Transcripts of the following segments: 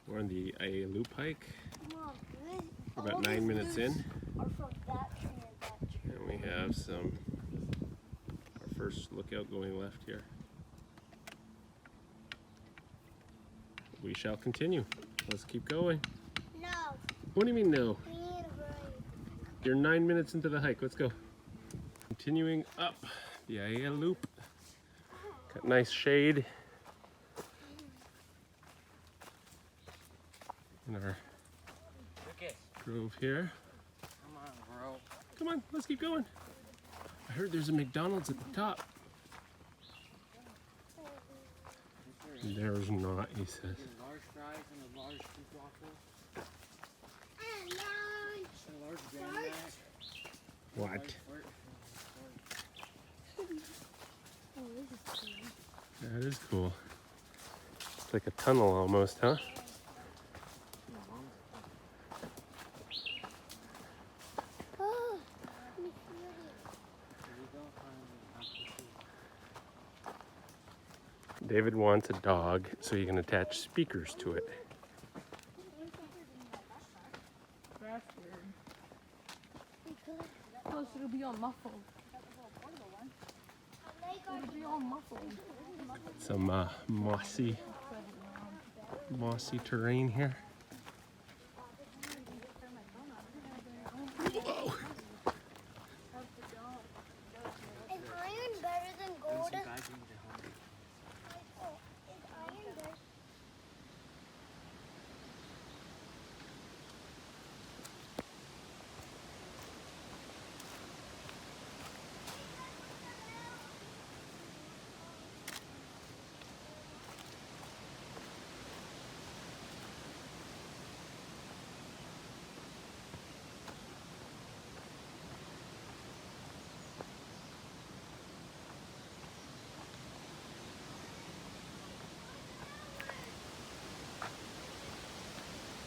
We're on the Aiea loop hike. Mom, We're about 9 minutes in. Are from that tree and that tree. And we have our first lookout going left here. We shall continue. Let's keep going. No. What do you mean no? We need a break. You're 9 minutes into the hike. Let's go. Continuing up the Aiea loop. Got nice shade in our grove here. Come on, bro. Come on, let's keep going. I heard there's a McDonald's at the top. There's not, he says. Large fries and a large beef waffle. And lunch. And a large Big Mac. What? Oh, this is cool. That is cool. It's like a tunnel almost, huh? Oh, David wants a dog so you can attach speakers to it. That's weird. Plus, it'll be all muffled. It'll be all muffled. Some mossy terrain here. Whoa! Is iron better than gold? Some Is guys need to help me. iron better?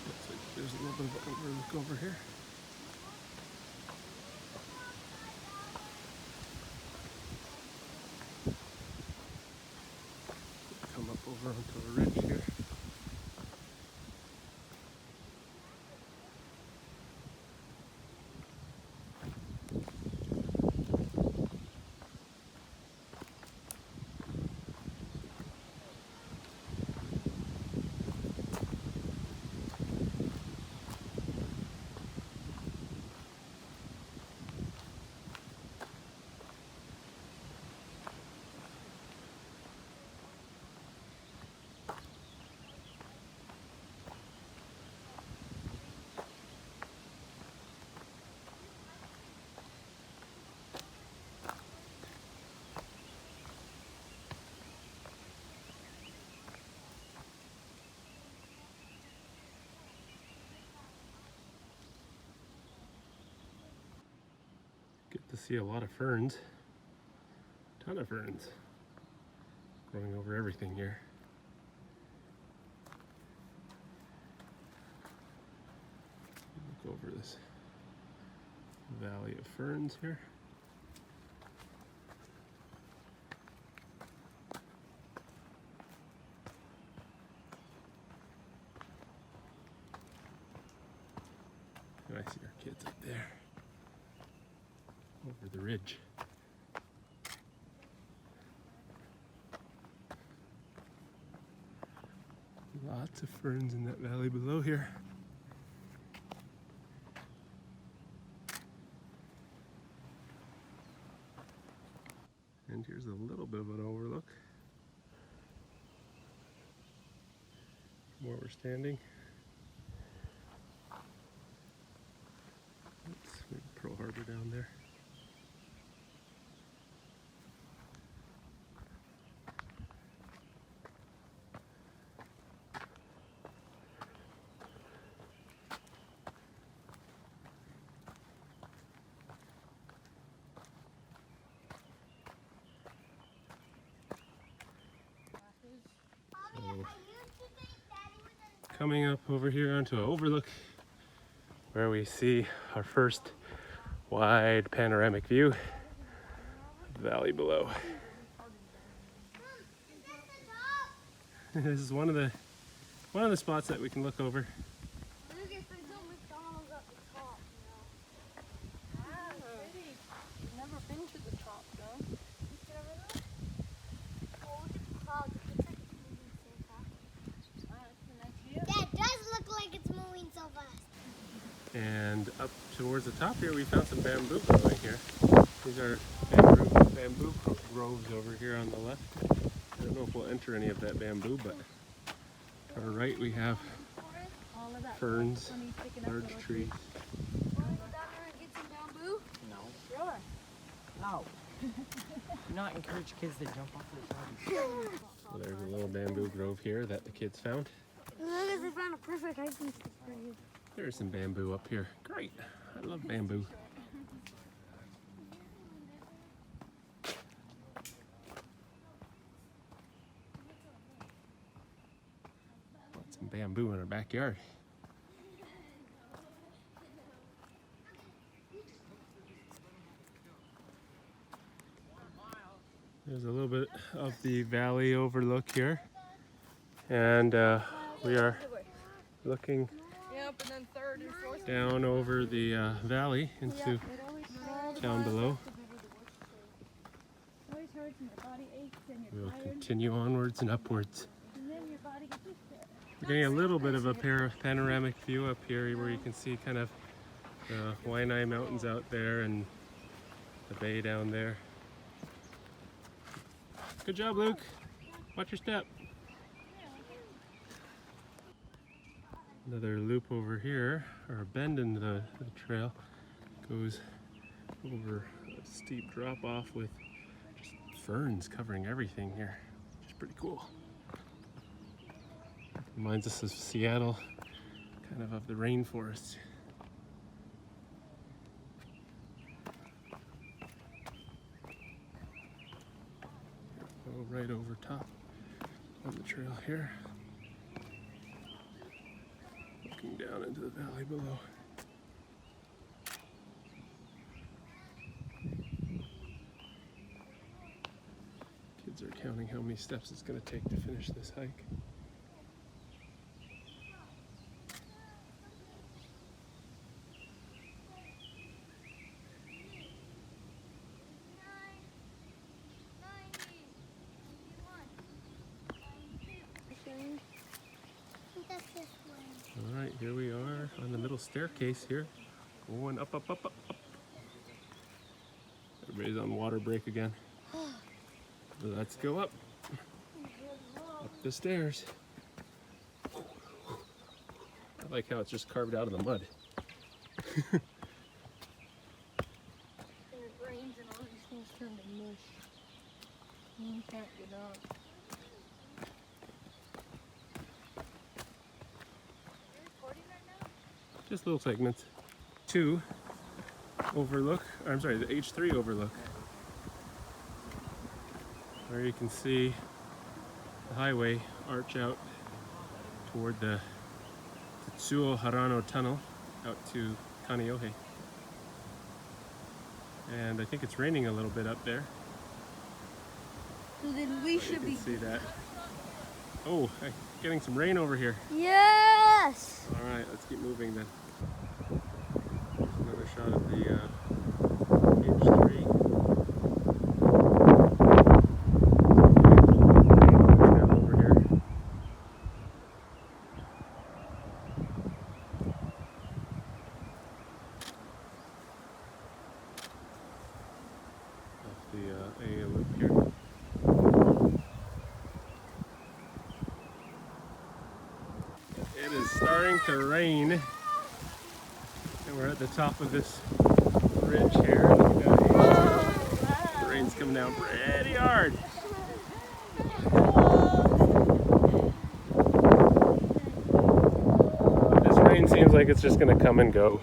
Looks like there's a little bit of overlook over here. Come up over onto a ridge here. Get to see a lot of ferns. Ton of ferns. Growing over everything here. Look over this valley of ferns here. And I see our kids up there. Over the ridge. Lots of ferns in that valley below here. And here's a little bit of an overlook from where we're standing. Oops, we have Pearl Harbor down there. Coming up over here onto an overlook where we see our first wide panoramic view of the valley below. This is one of the one of the spots that we can look over. Look at there's no McDonald's at the top, you know. Ah, pretty. Never been to the top though. Oh, look at the clouds. It looks like it's moving so fast. That's an idea. Yeah, it does look like it's moving so fast. And up towards the top here, we found some bamboo growing here. These are bamboo groves over here on the left. I don't know if we'll enter any of that bamboo, but to our right we have All of that. ferns, Honey sticking up large little trees. Wanna go down there and get some bamboo? No. Sure. No. Do not encourage kids to jump off the side. So there's a little bamboo grove here that the kids found. Look at they found a perfect hiking stick for you. There's some bamboo up here. Great. I love bamboo. Want some bamboo in our backyard. There's a little bit of the valley overlook here. And we are looking Yep, and then third and fourth. down over the valley into down below. It always hurts and your body aches and We you're will tired. continue onwards and upwards. And then your body gets used to it. We're getting a little bit of a panoramic view up here where you can see kind of the Waianae Mountains out there and the bay down there. Good job, Luke. Watch your step. Another loop over here, or a bend in the trail, goes over a steep drop off with just ferns covering everything here, which is pretty cool. Reminds us of Seattle, kind of the rainforest. Go right over top on the trail here. Looking down into the valley below. Kids are counting how many steps it's going to take to finish this hike. All right, here we are on the middle staircase here. Going up, up, up, up, up. Everybody's on water break again. Let's go up. Up the stairs. I like how it's just carved out of the mud. And it rains and all these things turn to mush. And you can't get up. Just little segments. 2 overlook, or I'm sorry, the H3 overlook. Where you can see the highway arch out toward the Tetsuo Harano Tunnel out to Kaneohe. And I think it's raining a little bit up there. So then we You should can be. see that. Oh, getting some rain over here. Yes! All right, let's keep moving then. Another shot of the H3. Trail over here. Off the Aiea loop here. It is starting to rain, and we're at the top of this ridge here. Look at that. The rain's coming down pretty hard. This rain seems like it's just gonna come and go.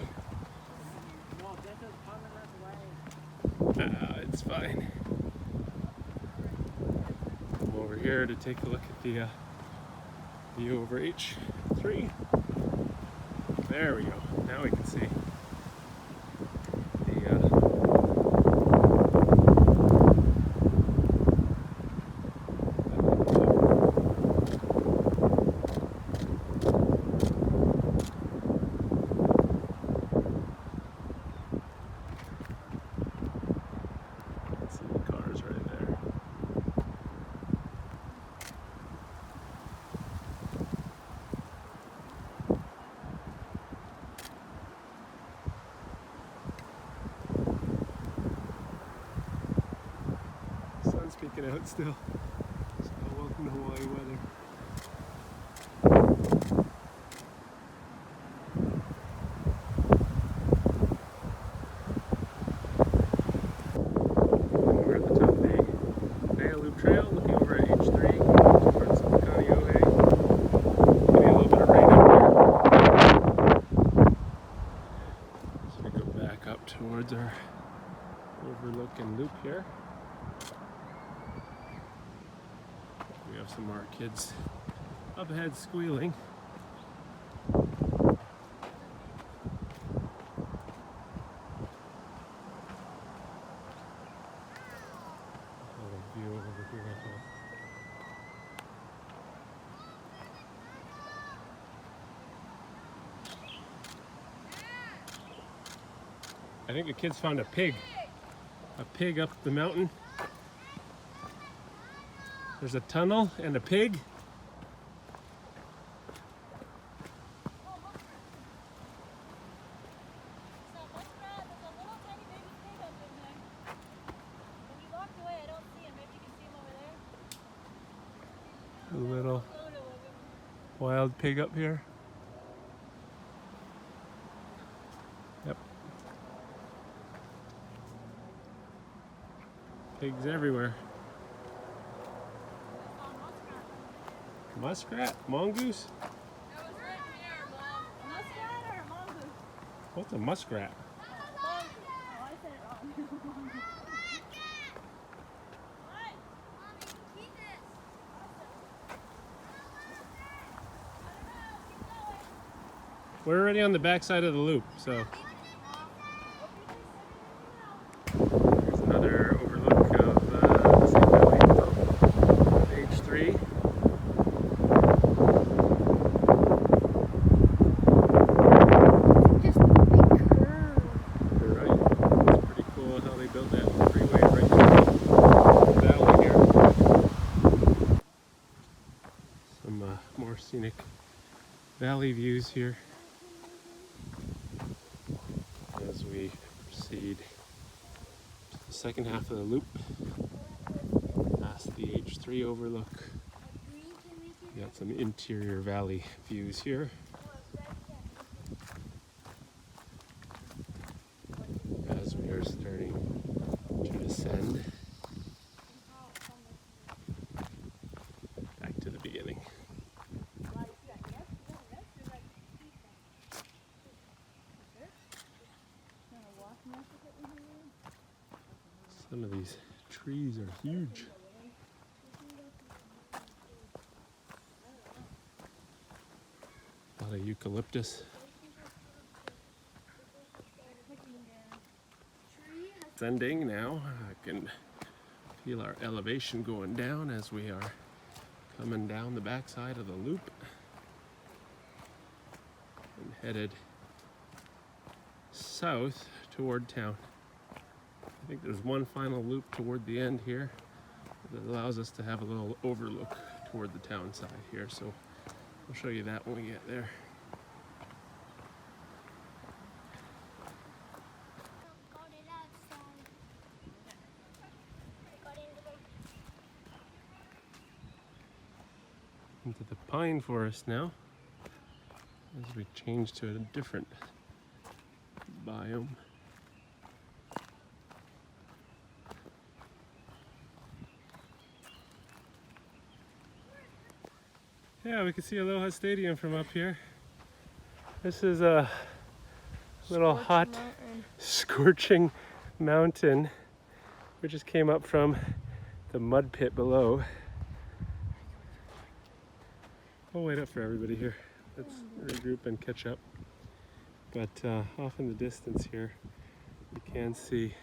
It's fine. Come over here to take a look at the view over H3. There we go. Now we can see the check it out still. So welcome to Hawaii weather. We're at the top of the Aiea Loop Trail, looking over at H3 towards Oahu. Maybe a little bit of rain up here. So we go back up towards our overlook and loop here. We have some more kids up ahead squealing. View over here as well. I think the kids found a pig up the mountain. There's a tunnel and a pig. A little wild pig up here. Yep. Pigs everywhere. Muskrat? Mongoose? That was right here, Mom. Muskrat or a mongoose? What's a muskrat? Mongoose. Oh, I said it wrong. We're already on the back side of the loop, so. There's another overlook of the same valley above H3. Just a big curve. You're right. It's pretty cool how they built that freeway right through the valley here. Some more scenic valley views here as we proceed to the second half of the loop past the H3 overlook. Got some interior valley views here as we are starting to descend back to the beginning. Some of these trees are huge. A lot of eucalyptus. Descending now. I can feel our elevation going down as we are coming down the backside of the loop and headed south toward town. I think there's one final loop toward the end here that allows us to have a little overlook toward the town side here, so I'll show you that when we get there. Into the pine forest now as we change to a different biome. Yeah, we can see Aloha Stadium from up here. This is a little hot, scorching mountain. We just came up from the mud pit below. We'll wait up for everybody here. Let's regroup and catch up. But off in the distance here, you can see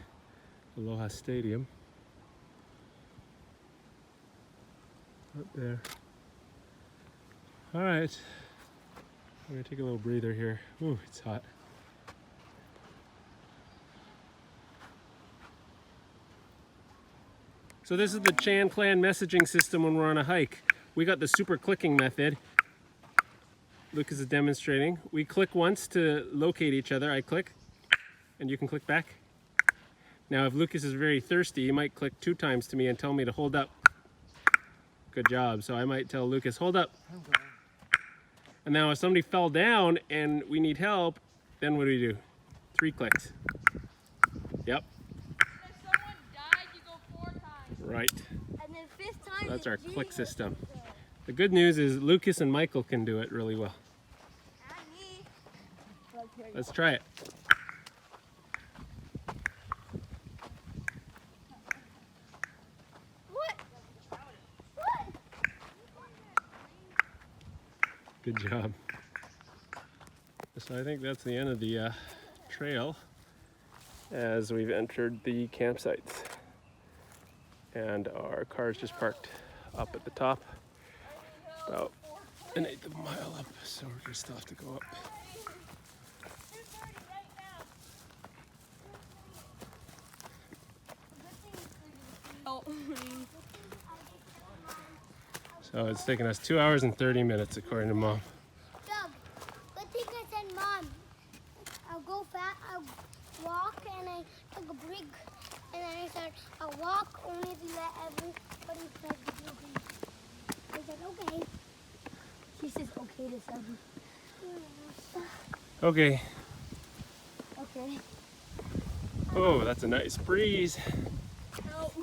Aloha Stadium. Up there. All right, I'm gonna take a little breather here. Ooh, it's hot. So this is the TheChanClan messaging system when we're on a hike. We got the super clicking method. Lucas is demonstrating. We click once to locate each other. I click, and you can click back. Now, if Lucas is very thirsty, he might click 2 times to me and tell me to hold up. Good job. So I might tell Lucas, hold up. And now if somebody fell down and we need help, then what do? 3 clicks. Yep. If someone died, you go 4 times. Right. And then 5th time. That's our is click Jesus. system. The good news is Lucas and Michael can do it really well. And me. Let's try it. What? What? Good job. So I think that's the end of the trail as we've entered the campsites. And our car's just parked up at the top, about 1/8 of a mile up, so we're gonna still have to go up. So it's taken us 2 hours and 30 minutes according to Mom. Doug, good thing I said, Mom. I'll go fast, I'll walk, and I took a break. And then I said, I'll walk only if you let everybody said to do things. I said, okay. She says okay to something. Okay. Okay. Oh, that's a nice breeze. Help.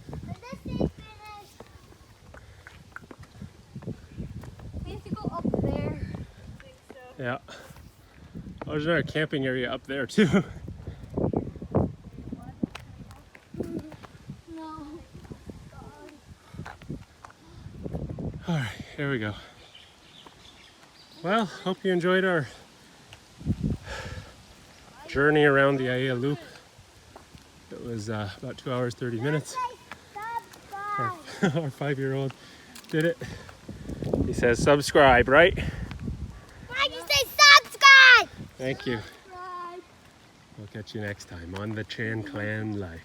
But this thing finished. We have to go up there. I think so. Yeah. Oh, there's another camping area up there too. No. All right, here we go. Well, hope you enjoyed our journey around the Aiea Loop. It was about 2 hours, 30 minutes. Our, our 5-year-old did it. He says subscribe, right? Why'd you say subscribe? Thank you. We'll catch you next time on the TheChanClanLife.